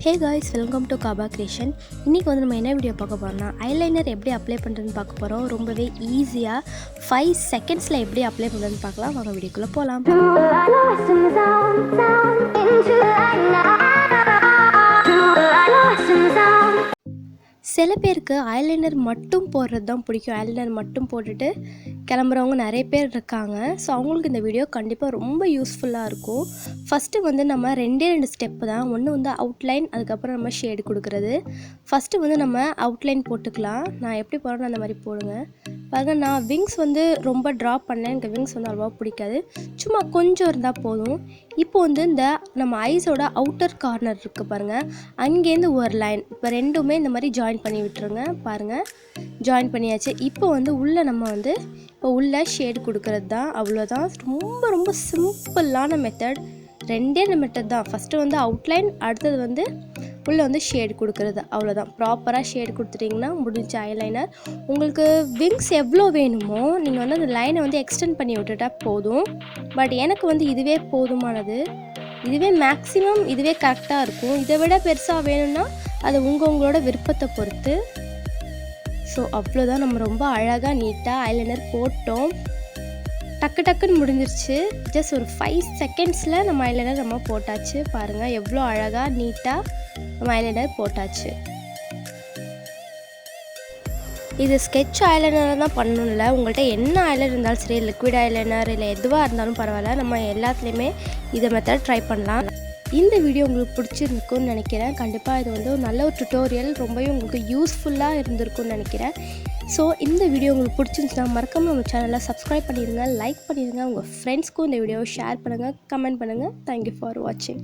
Hey guys, welcome to kaabah creation. இன்னைக்கு வந்து நம்ம என்ன வீடியோ பார்க்க போறோம்னா eyeliner எப்படி அப்ளை பண்றதுன்னு பார்க்க போறோம். ரொம்பவே ஈஸியா 5 செகண்ட்ஸ்ல எப்படி அப்ளை பண்றதுன்னு பார்க்கலாம். வாங்க வீடியோக்குள்ள போலாம். சில பேருக்கு ஐலைனர் மட்டும் போடுறது தான் பிடிக்கும். ஐலைனர் மட்டும் போட்டுட்டு கிளம்புறவங்க நிறைய பேர் இருக்காங்க. ஸோ அவங்களுக்கு இந்த வீடியோ கண்டிப்பாக ரொம்ப யூஸ்ஃபுல்லாக இருக்கும். ஃபஸ்ட்டு வந்து நம்ம ரெண்டே ஸ்டெப்பு தான். ஒன்று வந்து அவுட்லைன், அதுக்கப்புறம் நம்ம ஷேடு கொடுக்குறது. ஃபஸ்ட்டு வந்து நம்ம அவுட்லைன் போட்டுக்கலாம். நான் எப்படி போடுறேன்னு அந்த மாதிரி போடுங்க. பாருங்கள், நான் விங்ஸ் வந்து ரொம்ப ட்ரா பண்ணேன். எனக்கு விங்ஸ் வந்து அவ்வளோவா பிடிக்காது. சும்மா கொஞ்சம் இருந்தால் போதும். இப்போ வந்து இந்த நம்ம ஐஸோட அவுட்டர் கார்னர் இருக்குது பாருங்கள், அங்கேருந்து ஒரு லைன் இப்போ ரெண்டுமே இந்த மாதிரி ஜாயின் பண்ணி விட்டுருங்க. பாருங்கள், ஜாயின் பண்ணியாச்சு. இப்போ வந்து உள்ளே நம்ம வந்து இப்போ உள்ளே ஷேடு கொடுக்கறது தான். அவ்வளோதான். ரொம்ப ரொம்ப சிம்பிளான மெத்தட். ரெண்டே மெத்தட் தான். ஃபஸ்ட்டு வந்து அவுட்லைன், அடுத்தது வந்து உள்ளே வந்து ஷேடு கொடுக்குறது. அவ்வளோதான். ப்ராப்பராக ஷேடு கொடுத்துட்டிங்கன்னா முடிஞ்ச ஐலைனர். உங்களுக்கு விங்ஸ் எவ்வளோ வேணுமோ நீங்கள் வந்து அந்த லைனை வந்து எக்ஸ்டெண்ட் பண்ணி விட்டுட்டா போதும். பட் எனக்கு வந்து இதுவே போதுமானது. இதுவே மேக்ஸிமம் இதுவே கரெக்டாக இருக்கும். இதை விட பெருசாக வேணும்னா அது உங்களோட விருப்பத்தை பொறுத்து. ஸோ அவ்வளோதான். நம்ம ரொம்ப அழகாக நீட்டாக ஐலைனர் போட்டோம். டக்கு டக்குன்னு முடிஞ்சிருச்சு. ஜஸ்ட் ஒரு 5 செகண்ட்ஸில் நம்ம ஐலைனர் நம்ம போட்டாச்சு. பாருங்கள் எவ்வளோ அழகாக நீட்டாக நம்ம ஐலைனர் போட்டாச்சு. இது ஸ்கெட்ச் ஐலைனர் தான் பண்ணணும்ல. உங்கள்கிட்ட என்ன ஐலைனர் இருந்தாலும் சரி, லிக்விட் ஐலைனர் இல்லை எதுவாக இருந்தாலும் பரவாயில்ல, நம்ம எல்லாத்துலேயுமே இதை மெத்தட் ட்ரை பண்ணலாம். இந்த வீடியோ உங்களுக்கு பிடிச்சிருக்குன்னு நினைக்கிறேன். கண்டிப்பாக இது வந்து ஒரு நல்ல ஒரு டுட்டோரியல், ரொம்பவே உங்களுக்கு யூஸ்ஃபுல்லாக இருந்திருக்குன்னு நினைக்கிறேன். ஸோ இந்த வீடியோ உங்களுக்கு பிடிச்சிருந்துச்சுன்னா மறக்காமல் நம்ம சேனலை சப்ஸ்கிரைப் பண்ணிடுங்க, லைக் பண்ணிடுங்க, உங்கள் ஃப்ரெண்ட்ஸ்க்கும் இந்த வீடியோவை ஷேர் பண்ணுங்கள், கமெண்ட் பண்ணுங்கள். தேங்க்யூ ஃபார் வாட்சிங்.